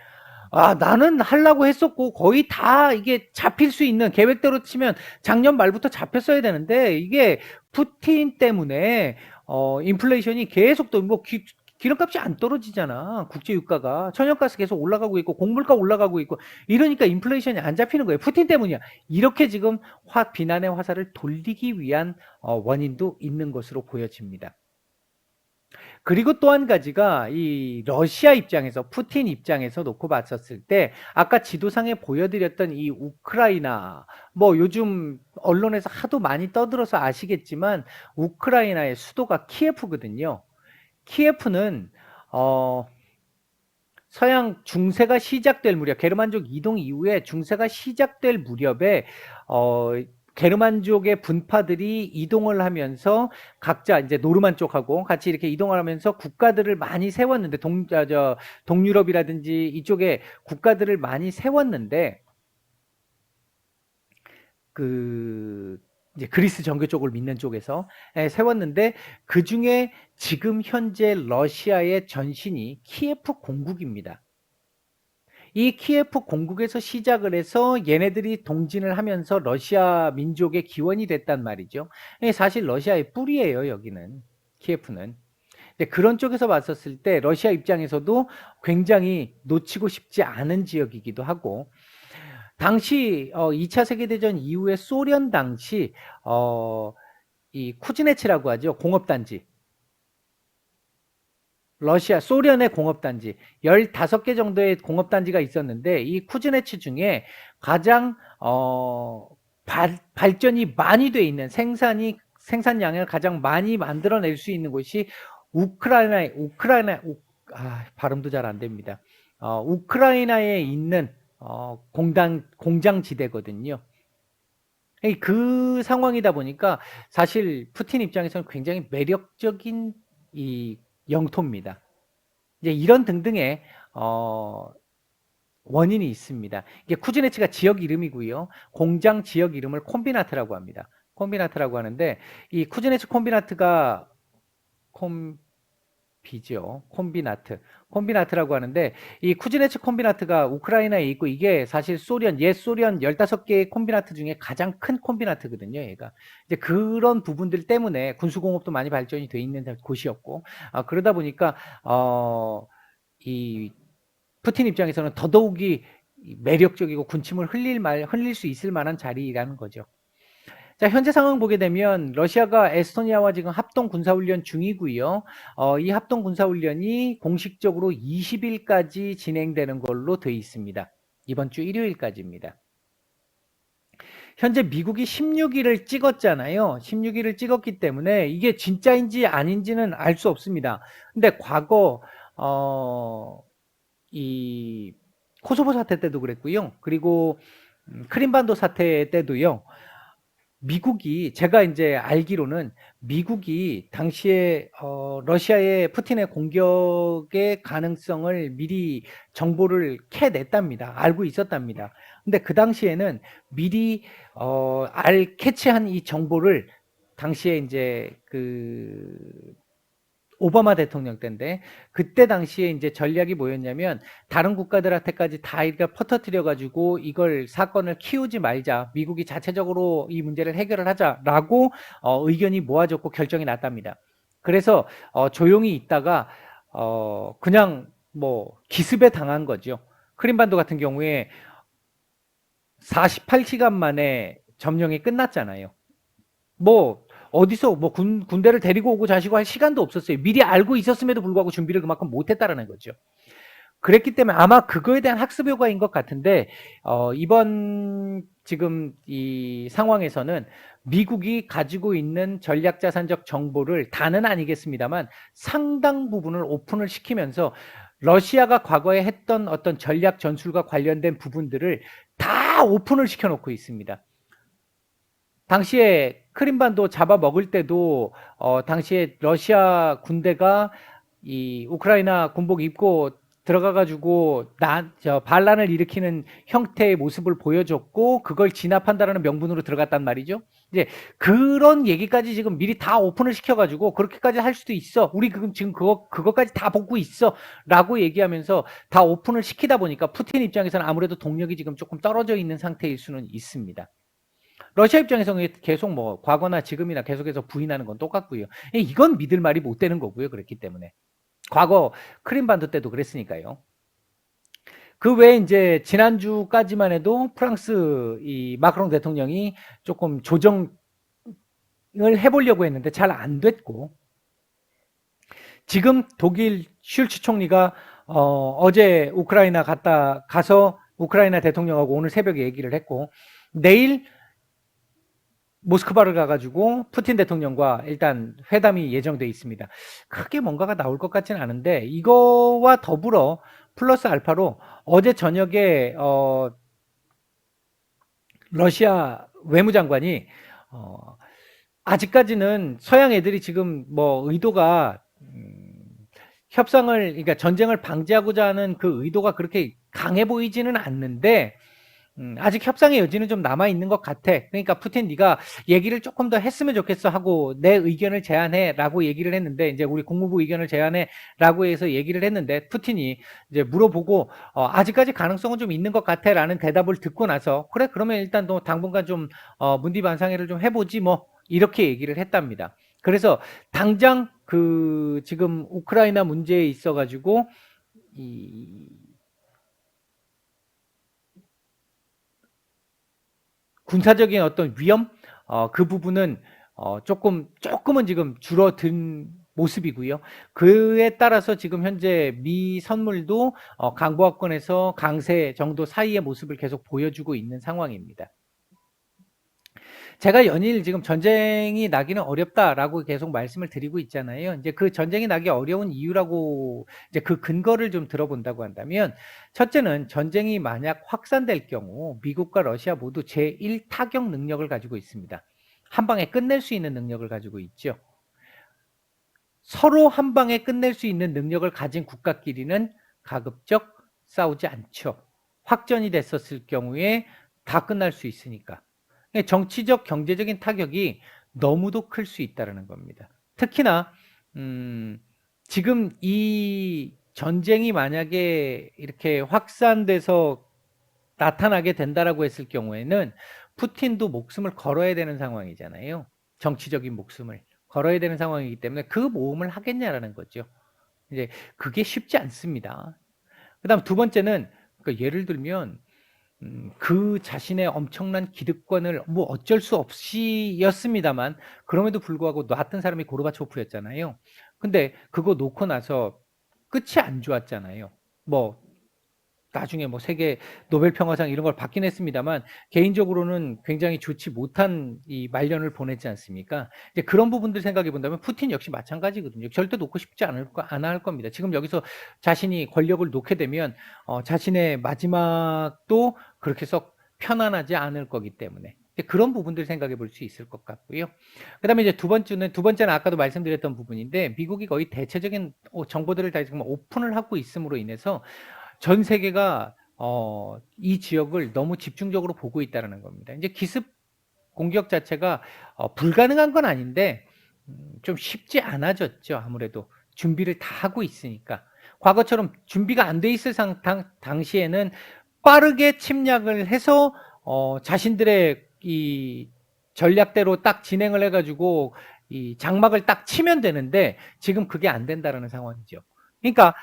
A: 나는 하려고 했었고 거의 다 이게 잡힐 수 있는 계획대로 치면 작년 말부터 잡혔어야 되는데 이게 푸틴 때문에 인플레이션이 계속 또 뭐 기름값이 안 떨어지잖아. 국제유가가 천연가스 계속 올라가고 있고 곡물가 올라가고 있고 이러니까 인플레이션이 안 잡히는 거예요. 푸틴 때문이야. 이렇게 지금 비난의 화살을 돌리기 위한 원인도 있는 것으로 보여집니다. 그리고 또 한 가지가 이 러시아 입장에서 푸틴 입장에서 놓고 봤었을 때 아까 지도상에 보여드렸던 이 우크라이나 뭐 요즘 언론에서 하도 많이 떠들어서 아시겠지만 우크라이나의 수도가 키예프거든요. 키예프는 서양 중세가 시작될 무렵 게르만족 이동 이후에 중세가 시작될 무렵에 게르만족의 분파들이 이동을 하면서 각자 이제 노르만 쪽하고 같이 이렇게 이동을 하면서 국가들을 많이 세웠는데 동유럽이라든지 이쪽에 국가들을 많이 세웠는데 이제 그리스 정교 쪽을 믿는 쪽에서 세웠는데 그 중에 지금 현재 러시아의 전신이 키예프 공국입니다. 이 키예프 공국에서 시작을 해서 얘네들이 동진을 하면서 러시아 민족의 기원이 됐단 말이죠. 사실 러시아의 뿌리예요, 여기는. 키예프는. 그런 쪽에서 봤었을 때 러시아 입장에서도 굉장히 놓치고 싶지 않은 지역이기도 하고 당시 2차 세계대전 이후에 소련 당시 이 쿠즈네츠라고 하죠. 공업단지. 소련의 공업단지 15개 정도의 공업단지가 있었는데 이 쿠즈네츠 중에 가장 발전이 많이 돼 있는 생산이 생산량을 가장 많이 만들어낼 수 있는 곳이 발음도 잘 안 됩니다. 우크라이나에 있는 공장지대거든요. 그 상황이다 보니까 사실 푸틴 입장에서는 굉장히 매력적인 이 영토입니다. 이제 이런 등등의 원인이 있습니다. 이게 쿠즈네츠가 지역 이름이고요. 공장 지역 이름을 콤비나트라고 합니다. 콤비나트라고 하는데 이 쿠즈네츠 콤비나트가 콤비나트라고 하는데 이 쿠즈네츠 콤비나트가 우크라이나에 있고 이게 사실 옛 소련 15개의 콤비나트 중에 가장 큰 콤비나트거든요. 얘가 이제 그런 부분들 때문에 군수공업도 많이 발전이 돼 있는 곳이었고 그러다 보니까 이 푸틴 입장에서는 더더욱이 매력적이고 군침을 흘릴 수 있을 만한 자리라는 거죠. 자, 현재 상황 보게 되면 러시아가 에스토니아와 지금 합동 군사훈련 중이고요. 이 합동 군사훈련이 공식적으로 20일까지 진행되는 걸로 되어 있습니다. 이번 주 일요일까지입니다. 현재 미국이 16일을 찍었잖아요. 16일을 찍었기 때문에 이게 진짜인지 아닌지는 알 수 없습니다. 근데 과거 이 코소보 사태 때도 그랬고요. 그리고 크림반도 사태 때도요. 미국이 제가 이제 알기로는 미국이 당시에 러시아의 푸틴의 공격의 가능성을 미리 정보를 캐냈답니다. 알고 있었답니다. 근데 그 당시에는 미리 캐치한 이 정보를 당시에 이제 오바마 대통령 때인데 그때 당시에 이제 전략이 뭐였냐면 다른 국가들한테까지 다 이렇게 퍼터뜨려 가지고 이걸 사건을 키우지 말자, 미국이 자체적으로 이 문제를 해결을 하자라고 의견이 모아졌고 결정이 났답니다. 그래서 조용히 있다가 그냥 뭐 기습에 당한 거죠. 크림반도 같은 경우에 48시간 만에 점령이 끝났잖아요. 뭐 어디서 뭐 군대를 데리고 오고 자시고 할 시간도 없었어요. 미리 알고 있었음에도 불구하고 준비를 그만큼 못했다라는 거죠. 그랬기 때문에 아마 그거에 대한 학습 효과인 것 같은데 이번 지금 이 상황에서는 미국이 가지고 있는 전략자산적 정보를 다는 아니겠습니다만 상당 부분을 오픈을 시키면서 러시아가 과거에 했던 어떤 전략 전술과 관련된 부분들을 다 오픈을 시켜놓고 있습니다. 당시에 크림반도 잡아먹을 때도 당시에 러시아 군대가 이 우크라이나 군복 입고 들어가가지고 반란을 일으키는 형태의 모습을 보여줬고 그걸 진압한다라는 명분으로 들어갔단 말이죠. 이제 그런 얘기까지 지금 미리 다 오픈을 시켜가지고 그렇게까지 할 수도 있어. 우리 지금 그거까지 다 보고 있어.라고 얘기하면서 다 오픈을 시키다 보니까 푸틴 입장에서는 아무래도 동력이 지금 조금 떨어져 있는 상태일 수는 있습니다. 러시아 입장에서는 계속 뭐 과거나 지금이나 계속해서 부인하는 건 똑같고요. 이건 믿을 말이 못 되는 거고요. 그렇기 때문에 과거 크림반도 때도 그랬으니까요. 그 외에 이제 지난주까지만 해도 프랑스 이 마크롱 대통령이 조금 조정을 해보려고 했는데 잘 안 됐고 지금 독일 슐츠 총리가 어제 우크라이나 가서 우크라이나 대통령하고 오늘 새벽에 얘기를 했고 내일 모스크바를 가가지고 푸틴 대통령과 일단 회담이 예정돼 있습니다. 크게 뭔가가 나올 것 같지는 않은데 이거와 더불어 플러스 알파로 어제 저녁에 러시아 외무장관이 아직까지는 서양 애들이 지금 뭐 의도가 그러니까 전쟁을 방지하고자 하는 그 의도가 그렇게 강해 보이지는 않는데 아직 협상의 여지는 좀 남아있는 것 같아. 그러니까 푸틴 네가 얘기를 조금 더 했으면 좋겠어 하고 내 의견을 제안해 라고 얘기를 했는데 이제 우리 국무부 의견을 제안해 라고 해서 얘기를 했는데 푸틴이 이제 물어보고 아직까지 가능성은 좀 있는 것 같아 라는 대답을 듣고 나서 그래 그러면 일단 또 당분간 좀 문디반상회를 좀 해보지 뭐 이렇게 얘기를 했답니다. 그래서 당장 지금 우크라이나 문제에 있어가지고 군사적인 어떤 위험 그 부분은 조금은 지금 줄어든 모습이고요. 그에 따라서 지금 현재 미 선물도 강보합권에서 강세 정도 사이의 모습을 계속 보여주고 있는 상황입니다. 제가 연일 지금 전쟁이 나기는 어렵다라고 계속 말씀을 드리고 있잖아요. 이제 그 전쟁이 나기 어려운 이유라고 이제 그 근거를 좀 들어본다고 한다면, 첫째는 전쟁이 만약 확산될 경우 미국과 러시아 모두 제1 타격 능력을 가지고 있습니다. 한 방에 끝낼 수 있는 능력을 가지고 있죠. 서로 한 방에 끝낼 수 있는 능력을 가진 국가끼리는 가급적 싸우지 않죠. 확전이 됐었을 경우에 다 끝날 수 있으니까. 정치적, 경제적인 타격이 너무도 클 수 있다는 겁니다. 특히나 지금 이 전쟁이 만약에 이렇게 확산돼서 나타나게 된다라고 했을 경우에는 푸틴도 목숨을 걸어야 되는 상황이잖아요. 정치적인 목숨을 걸어야 되는 상황이기 때문에 그 모험을 하겠냐라는 거죠. 이제 그게 쉽지 않습니다. 그다음 두 번째는, 그러니까 예를 들면 그 자신의 엄청난 기득권을 뭐 어쩔 수 없이였습니다만, 그럼에도 불구하고 놨던 사람이 고르바초프였잖아요. 근데 그거 놓고 나서 끝이 안 좋았잖아요. 뭐 나중에 뭐 세계 노벨 평화상 이런 걸 받긴 했습니다만, 개인적으로는 굉장히 좋지 못한 이 말년을 보냈지 않습니까? 이제 그런 부분들 생각해 본다면 푸틴 역시 마찬가지거든요. 절대 놓고 싶지 않아 할 겁니다. 지금 여기서 자신이 권력을 놓게 되면 자신의 마지막도 그렇게 썩 편안하지 않을 거기 때문에 그런 부분들 생각해 볼 수 있을 것 같고요. 그다음에 이제 두 번째는 아까도 말씀드렸던 부분인데, 미국이 거의 대체적인 정보들을 다 지금 오픈을 하고 있음으로 인해서 전 세계가 이 지역을 너무 집중적으로 보고 있다는 겁니다. 이제 기습 공격 자체가 불가능한 건 아닌데 좀 쉽지 않아졌죠. 아무래도 준비를 다 하고 있으니까. 과거처럼 준비가 안 돼 있을 당시에는 빠르게 침략을 해서 자신들의 이 전략대로 딱 진행을 해가지고 이 장막을 딱 치면 되는데, 지금 그게 안 된다는 상황이죠. 그러니까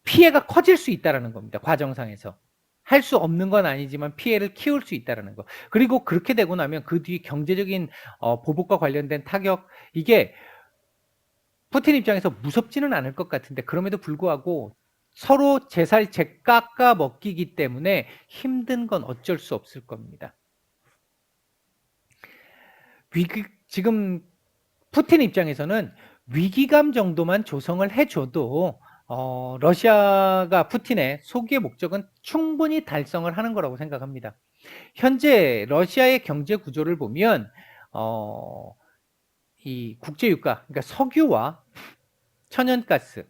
A: 피해가 커질 수 있다는 겁니다. 과정상에서. 할 수 없는 건 아니지만 피해를 키울 수 있다는 거. 그리고 그렇게 되고 나면 그 뒤 경제적인 보복과 관련된 타격, 이게 푸틴 입장에서 무섭지는 않을 것 같은데, 그럼에도 불구하고 서로 제 살 제 깎아 먹기기 때문에 힘든 건 어쩔 수 없을 겁니다. 지금 푸틴 입장에서는 위기감 정도만 조성을 해줘도 러시아가 푸틴의 소기의 목적은 충분히 달성을 하는 거라고 생각합니다. 현재 러시아의 경제 구조를 보면 이 국제유가, 그러니까 석유와 천연가스,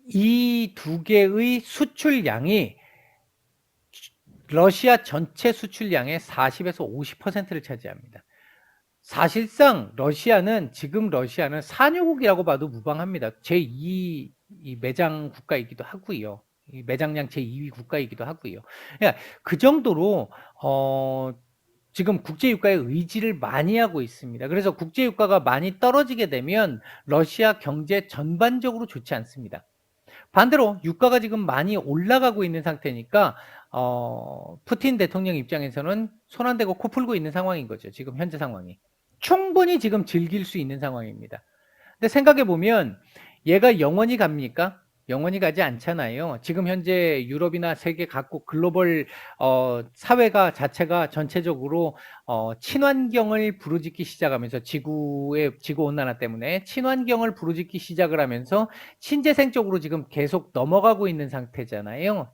A: 이 두 개의 수출량이 러시아 전체 수출량의 40에서 50%를 차지합니다. 사실상 지금 러시아는 산유국이라고 봐도 무방합니다. 제2 매장 국가이기도 하고요. 매장량 제2위 국가이기도 하고요. 그러니까 그 정도로 지금 국제유가에 의지를 많이 하고 있습니다. 그래서 국제유가가 많이 떨어지게 되면 러시아 경제 전반적으로 좋지 않습니다. 반대로 유가가 지금 많이 올라가고 있는 상태니까 푸틴 대통령 입장에서는 손 안 대고 코 풀고 있는 상황인 거죠. 지금 현재 상황이. 충분히 지금 즐길 수 있는 상황입니다. 근데 생각해 보면 얘가 영원히 갑니까? 영원히 가지 않잖아요. 지금 현재 유럽이나 세계 각국 글로벌 사회가 자체가 전체적으로 친환경을 부르짖기 시작하면서, 지구 온난화 때문에 친환경을 부르짖기 시작을 하면서 신재생 쪽으로 지금 계속 넘어가고 있는 상태잖아요.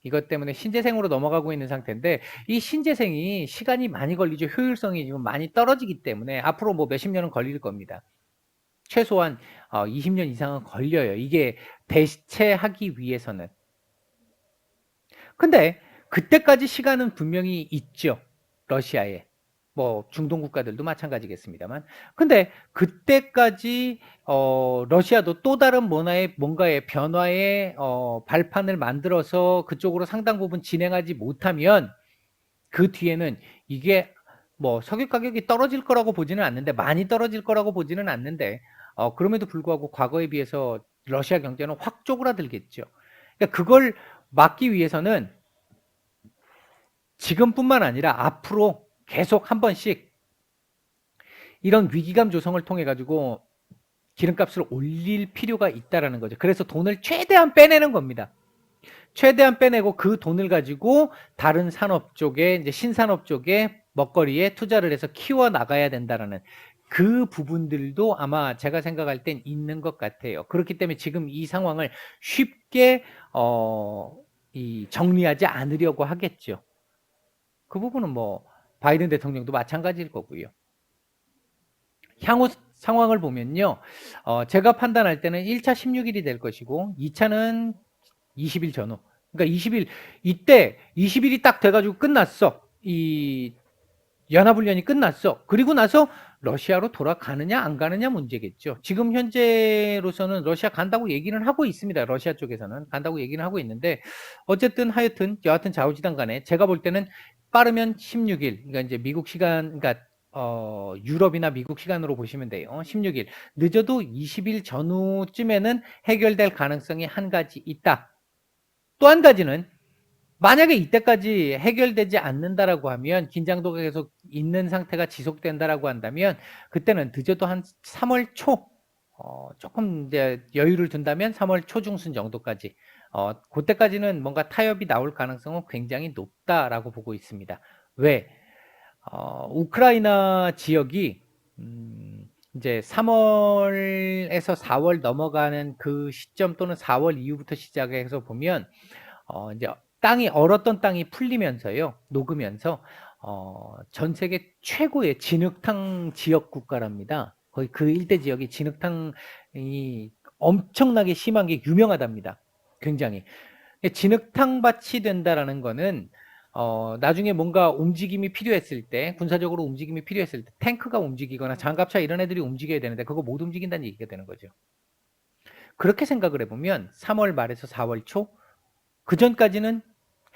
A: 이것 때문에 신재생으로 넘어가고 있는 상태인데, 이 신재생이 시간이 많이 걸리죠. 효율성이 지금 많이 떨어지기 때문에 앞으로 뭐 몇십 년은 걸릴 겁니다. 최소한 20년 이상은 걸려요. 이게 대체하기 위해서는. 근데 그때까지 시간은 분명히 있죠. 러시아에. 뭐 중동 국가들도 마찬가지겠습니다만. 근데 그때까지 러시아도 또 다른 뭔가의 변화의 발판을 만들어서 그쪽으로 상당 부분 진행하지 못하면, 그 뒤에는 이게 뭐 석유 가격이 떨어질 거라고 보지는 않는데, 많이 떨어질 거라고 보지는 않는데, 그럼에도 불구하고 과거에 비해서 러시아 경제는 확 쪼그라들겠죠. 그러니까 그걸 막기 위해서는 지금뿐만 아니라 앞으로 계속 한 번씩 이런 위기감 조성을 통해 가지고 기름값을 올릴 필요가 있다라는 거죠. 그래서 돈을 최대한 빼내는 겁니다. 최대한 빼내고 그 돈을 가지고 다른 산업 쪽에 이제 신산업 쪽에 먹거리에 투자를 해서 키워 나가야 된다라는 그 부분들도 아마 제가 생각할 땐 있는 것 같아요. 그렇기 때문에 지금 이 상황을 쉽게 정리하지 않으려고 하겠죠. 그 부분은 뭐 바이든 대통령도 마찬가지일 거고요. 향후 상황을 보면요. 제가 판단할 때는 1차 16일이 될 것이고 2차는 20일 전후. 그러니까 20일 이때 20일이 딱 돼가지고 끝났어. 이 연합훈련이 끝났어. 그리고 나서 러시아로 돌아가느냐 안 가느냐 문제겠죠. 지금 현재로서는 러시아 간다고 얘기는 하고 있습니다. 러시아 쪽에서는 간다고 얘기는 하고 있는데 어쨌든 하여튼 여하튼 좌우지단 간에 제가 볼 때는 빠르면 16일. 그러니까 이제 미국 시간 그러니까 유럽이나 미국 시간으로 보시면 돼요. 16일. 늦어도 20일 전후쯤에는 해결될 가능성이 한 가지 있다. 또 한 가지는 만약에 이때까지 해결되지 않는다라고 하면 긴장도가 계속 있는 상태가 지속된다라고 한다면 그때는 늦어도 한 3월 초 조금 이제 여유를 둔다면 3월 초중순 정도까지 그때까지는 뭔가 타협이 나올 가능성은 굉장히 높다라고 보고 있습니다. 왜? 우크라이나 지역이 이제 3월에서 4월 넘어가는 그 시점 또는 4월 이후부터 시작해서 보면 이제 얼었던 땅이 풀리면서요, 녹으면서 전 세계 최고의 진흙탕 지역 국가랍니다. 거의 그 일대 지역이 진흙탕이 엄청나게 심한 게 유명하답니다. 굉장히. 진흙탕 밭이 된다라는 거는 나중에 뭔가 움직임이 필요했을 때, 군사적으로 움직임이 필요했을 때, 탱크가 움직이거나 장갑차 이런 애들이 움직여야 되는데 그거 못 움직인다는 얘기가 되는 거죠. 그렇게 생각을 해보면 3월 말에서 4월 초 그 전까지는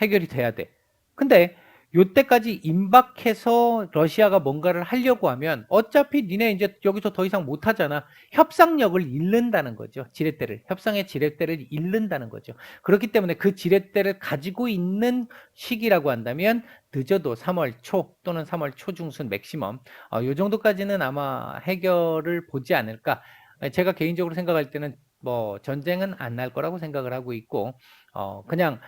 A: 해결이 돼야 돼. 근데 요때까지 임박해서 러시아가 뭔가를 하려고 하면 어차피 니네 이제 여기서 더 이상 못 하잖아. 협상력을 잃는다는 거죠. 지렛대를. 협상의 지렛대를 잃는다는 거죠. 그렇기 때문에 그 지렛대를 가지고 있는 시기라고 한다면 늦어도 3월 초 또는 3월 초중순 맥시멈 요 정도까지는 아마 해결을 보지 않을까. 제가 개인적으로 생각할 때는 뭐 전쟁은 안 날 거라고 생각을 하고 있고 그냥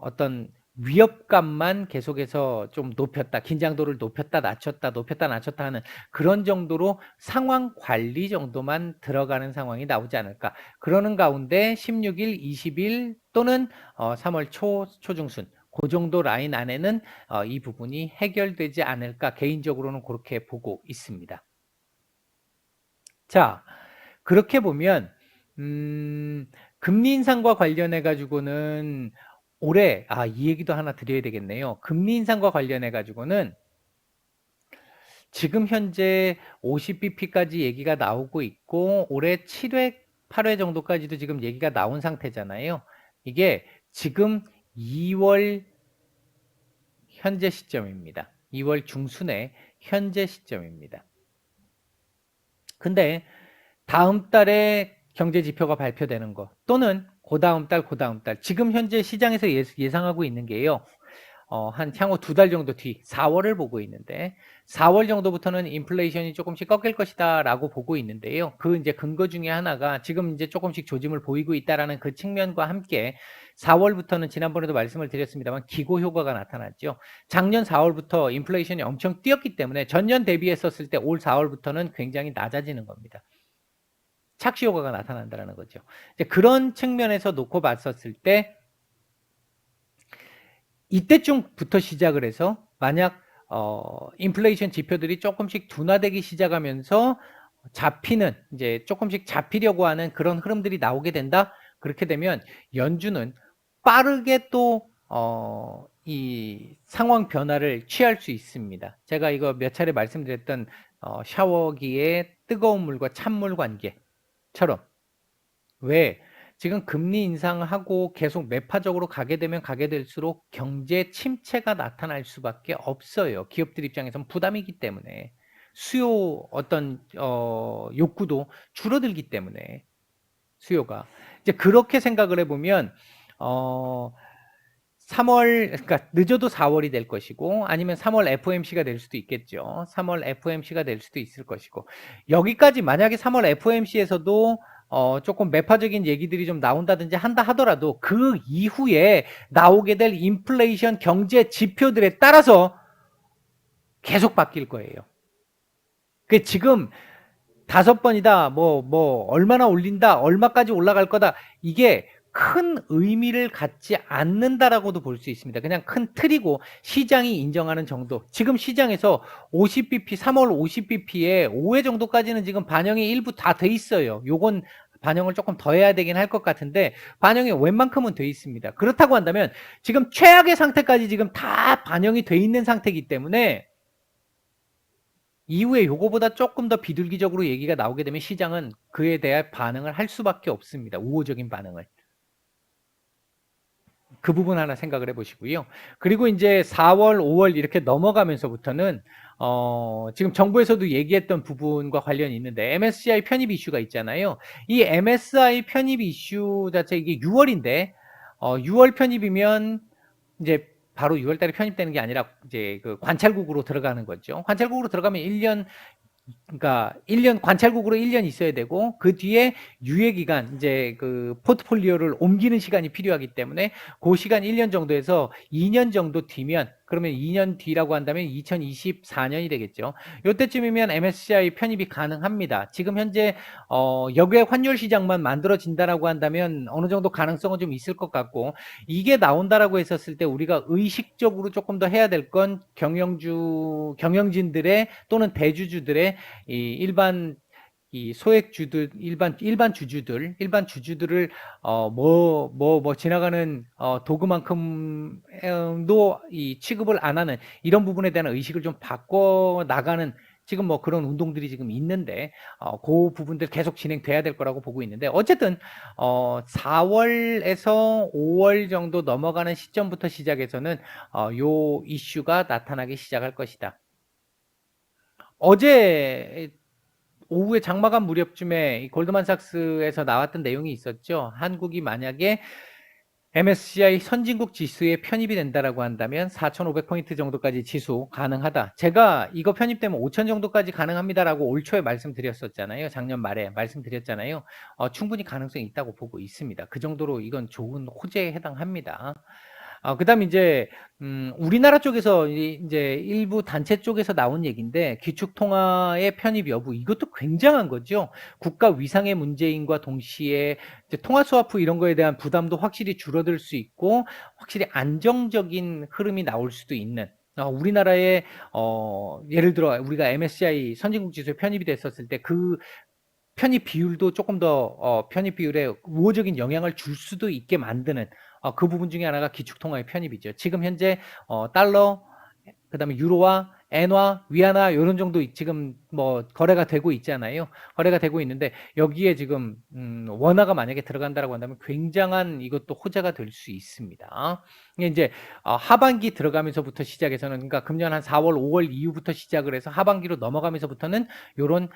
A: 어떤 위협감만 계속해서 좀 높였다, 긴장도를 높였다, 낮췄다, 높였다, 낮췄다 하는 그런 정도로 상황 관리 정도만 들어가는 상황이 나오지 않을까. 그러는 가운데 16일, 20일 또는 3월 초중순 그 정도 라인 안에는 이 부분이 해결되지 않을까 개인적으로는 그렇게 보고 있습니다. 자, 그렇게 보면 금리 인상과 관련해 가지고는 올해 이 얘기도 하나 드려야 되겠네요. 금리 인상과 관련해 가지고는 지금 현재 50bp까지 얘기가 나오고 있고 올해 7회, 8회 정도까지도 지금 얘기가 나온 상태잖아요. 이게 지금 2월 현재 시점입니다. 2월 중순의 현재 시점입니다. 근데 다음 달에 경제 지표가 발표되는 거 또는 그 다음 달 지금 현재 시장에서 예상하고 있는 게요. 한 향후 2달 정도 뒤 4월을 보고 있는데 4월 정도부터는 인플레이션이 조금씩 꺾일 것이다 라고 보고 있는데요. 그 이제 근거 중에 하나가 지금 이제 조금씩 조짐을 보이고 있다라는 그 측면과 함께 4월부터는 지난번에도 말씀을 드렸습니다만 기고 효과가 나타났죠. 작년 4월부터 인플레이션이 엄청 뛰었기 때문에 전년 대비했었을 때 올 4월부터는 굉장히 낮아지는 겁니다. 착시 효과가 나타난다는 거죠. 이제 그런 측면에서 놓고 봤었을 때 이때쯤부터 시작을 해서 만약 인플레이션 지표들이 조금씩 둔화되기 시작하면서 잡히는 이제 조금씩 잡히려고 하는 그런 흐름들이 나오게 된다. 그렇게 되면 연준은 빠르게 또 이 상황 변화를 취할 수 있습니다. 제가 이거 몇 차례 말씀드렸던 샤워기의 뜨거운 물과 찬물 관계처럼 왜 지금 금리 인상하고 계속 매파적으로 가게 되면 가게 될수록 경제 침체가 나타날 수밖에 없어요. 기업들 입장에서는 부담이기 때문에 수요 어떤 욕구도 줄어들기 때문에 수요가 이제 그렇게 생각을 해보면 3월 그러니까 늦어도 4월이 될 것이고 아니면 3월 FOMC가 될 수도 있겠죠. 3월 FOMC가 될 수도 있을 것이고 여기까지 만약에 3월 FOMC에서도 조금 매파적인 얘기들이 좀 나온다든지 한다 하더라도 그 이후에 나오게 될 인플레이션 경제 지표들에 따라서 계속 바뀔 거예요. 그 지금 5번이다, 얼마나 올린다, 얼마까지 올라갈 거다, 이게 큰 의미를 갖지 않는다라고도 볼 수 있습니다. 그냥 큰 틀이고 시장이 인정하는 정도. 지금 시장에서 50bp, 3월 50bp에 5회 정도까지는 지금 반영이 일부 다 돼 있어요. 요건 반영을 조금 더 해야 되긴 할 것 같은데 반영이 웬만큼은 돼 있습니다. 그렇다고 한다면 지금 최악의 상태까지 지금 다 반영이 돼 있는 상태이기 때문에 이후에 요거보다 조금 더 비둘기적으로 얘기가 나오게 되면 시장은 그에 대한 반응을 할 수밖에 없습니다. 우호적인 반응을. 그 부분 하나 생각을 해보시고요. 그리고 이제 4월, 5월 이렇게 넘어가면서부터는 지금 정부에서도 얘기했던 부분과 관련이 있는데 MSCI 편입 이슈가 있잖아요. 이 MSCI 편입 이슈 자체 이게 6월인데 6월 편입이면 이제 바로 6월 달에 편입되는 게 아니라 이제 그 관찰국으로 들어가는 거죠. 관찰국으로 들어가면 1년, 그러니까 1년 관찰국으로 1년 있어야 되고 그 뒤에 유예 기간 이제 그 포트폴리오를 옮기는 시간이 필요하기 때문에 그 시간 1년 정도에서 2년 정도 뒤면 그러면 2년 뒤라고 한다면 2024년이 되겠죠. 이때쯤이면 MSCI 편입이 가능합니다. 지금 현재 역외 환율 시장만 만들어진다라고 한다면 어느 정도 가능성은 좀 있을 것 같고 이게 나온다라고 했었을 때 우리가 의식적으로 조금 더 해야 될 건 경영진들의 또는 대주주들의 이 일반 이 소액주들 일반 주주들을 지나가는 도구만큼도 이 취급을 안 하는 이런 부분에 대한 의식을 좀 바꿔 나가는 지금 뭐 그런 운동들이 지금 있는데 그 부분들 계속 진행돼야 될 거라고 보고 있는데 어쨌든 4월에서 5월 정도 넘어가는 시점부터 시작해서는 요 이슈가 나타나기 시작할 것이다. 어제 오후에 장마감 무렵쯤에 골드만삭스에서 나왔던 내용이 있었죠. 한국이 만약에 MSCI 선진국 지수에 편입이 된다라고 한다면 4,500포인트 정도까지 지수 가능하다. 제가 이거 편입되면 5,000 정도까지 가능합니다라고 올 초에 말씀드렸었잖아요. 작년 말에 말씀드렸잖아요. 충분히 가능성이 있다고 보고 있습니다. 그 정도로 이건 좋은 호재에 해당합니다. 그다음에 이제 우리나라 쪽에서 이제 일부 단체 쪽에서 나온 얘기인데 기축통화의 편입 여부 이것도 굉장한 거죠. 국가 위상의 문제인과 동시에 이제 통화 스와프 이런 거에 대한 부담도 확실히 줄어들 수 있고 확실히 안정적인 흐름이 나올 수도 있는 우리나라의 예를 들어 우리가 MSCI 선진국 지수에 편입이 됐었을 때 그 편입 비율도 조금 더 편입 비율에 우호적인 영향을 줄 수도 있게 만드는 그 부분 중에 하나가 기축통화의 편입이죠. 지금 현재 달러, 그다음에 유로화, 엔화, 위안화 이런 정도 지금 뭐 거래가 되고 있잖아요. 거래가 되고 있는데 여기에 지금 원화가 만약에 들어간다라고 한다면 굉장한 이것도 호재가 될 수 있습니다. 이게 이제 하반기 들어가면서부터 시작해서는 그러니까 금년 한 4월, 5월 이후부터 시작을 해서 하반기로 넘어가면서부터는 이런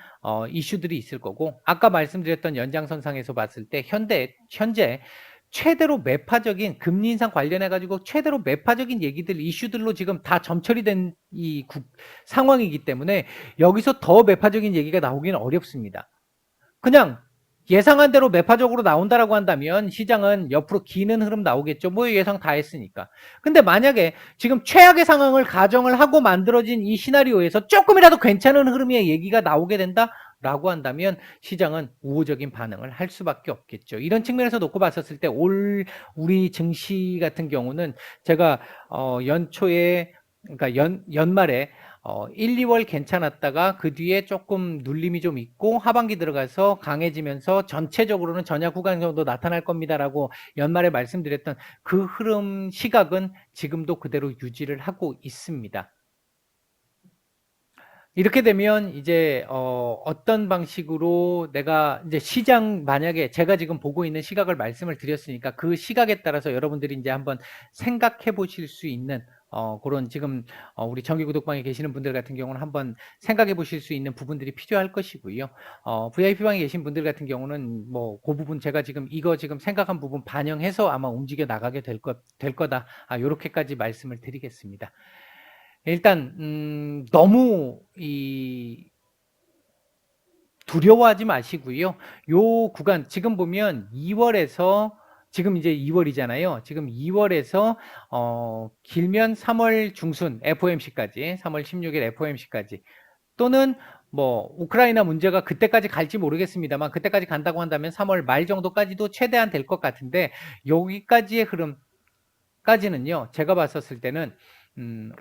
A: 이슈들이 있을 거고 아까 말씀드렸던 연장선상에서 봤을 때 현재 최대로 매파적인 금리 인상 관련해 가지고 최대로 매파적인 얘기들 이슈들로 지금 다 점철이 된 이 상황이기 때문에 여기서 더 매파적인 얘기가 나오기는 어렵습니다. 그냥 예상한 대로 매파적으로 나온다라고 한다면 시장은 옆으로 기는 흐름 나오겠죠. 뭐 예상 다 했으니까. 근데 만약에 지금 최악의 상황을 가정을 하고 만들어진 이 시나리오에서 조금이라도 괜찮은 흐름의 얘기가 나오게 된다라고 한다면 시장은 우호적인 반응을 할 수밖에 없겠죠. 이런 측면에서 놓고 봤었을 때 우리 증시 같은 경우는 제가 연초에 그러니까 연말에 1, 2월 괜찮았다가 그 뒤에 조금 눌림이 좀 있고 하반기 들어가서 강해지면서 전체적으로는 전야 구간 정도 나타날 겁니다라고 연말에 말씀드렸던 그 흐름 시각은 지금도 그대로 유지를 하고 있습니다. 이렇게 되면 이제 어떤 방식으로 내가 이제 시장 만약에 제가 지금 보고 있는 시각을 말씀을 드렸으니까 그 시각에 따라서 여러분들이 이제 한번 생각해 보실 수 있는 그런 지금 우리 정기 구독방에 계시는 분들 같은 경우는 한번 생각해 보실 수 있는 부분들이 필요할 것이고요. VIP방에 계신 분들 같은 경우는 뭐 그 부분 제가 지금 이거 지금 생각한 부분 반영해서 아마 움직여 나가게 될 거다. 요렇게까지 말씀을 드리겠습니다. 일단 너무 이 두려워하지 마시고요. 요 구간 지금 보면 2월에서 지금 이제 2월이잖아요. 지금 2월에서 길면 3월 중순 FOMC까지 3월 16일 FOMC까지 또는 뭐 우크라이나 문제가 그때까지 갈지 모르겠습니다만 그때까지 간다고 한다면 3월 말 정도까지도 최대한 될 것 같은데 여기까지의 흐름까지는요. 제가 봤었을 때는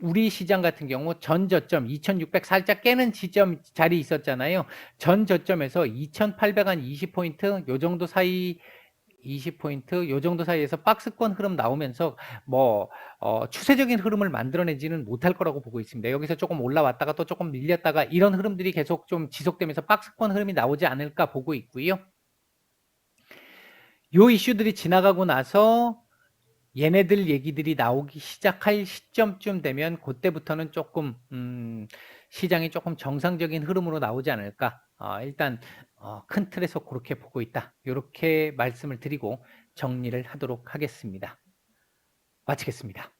A: 우리 시장 같은 경우 전 저점 2600 살짝 깨는 지점 자리 있었잖아요. 전 저점에서 2800한 20포인트 요 정도 사이 20포인트 요 정도 사이에서 박스권 흐름 나오면서 뭐 추세적인 흐름을 만들어내지는 못할 거라고 보고 있습니다. 여기서 조금 올라왔다가 또 조금 밀렸다가 이런 흐름들이 계속 좀 지속되면서 박스권 흐름이 나오지 않을까 보고 있고요. 요 이슈들이 지나가고 나서 얘네들 얘기들이 나오기 시작할 시점쯤 되면 그때부터는 조금 시장이 조금 정상적인 흐름으로 나오지 않을까. 일단 큰 틀에서 그렇게 보고 있다. 이렇게 말씀을 드리고 정리를 하도록 하겠습니다. 마치겠습니다.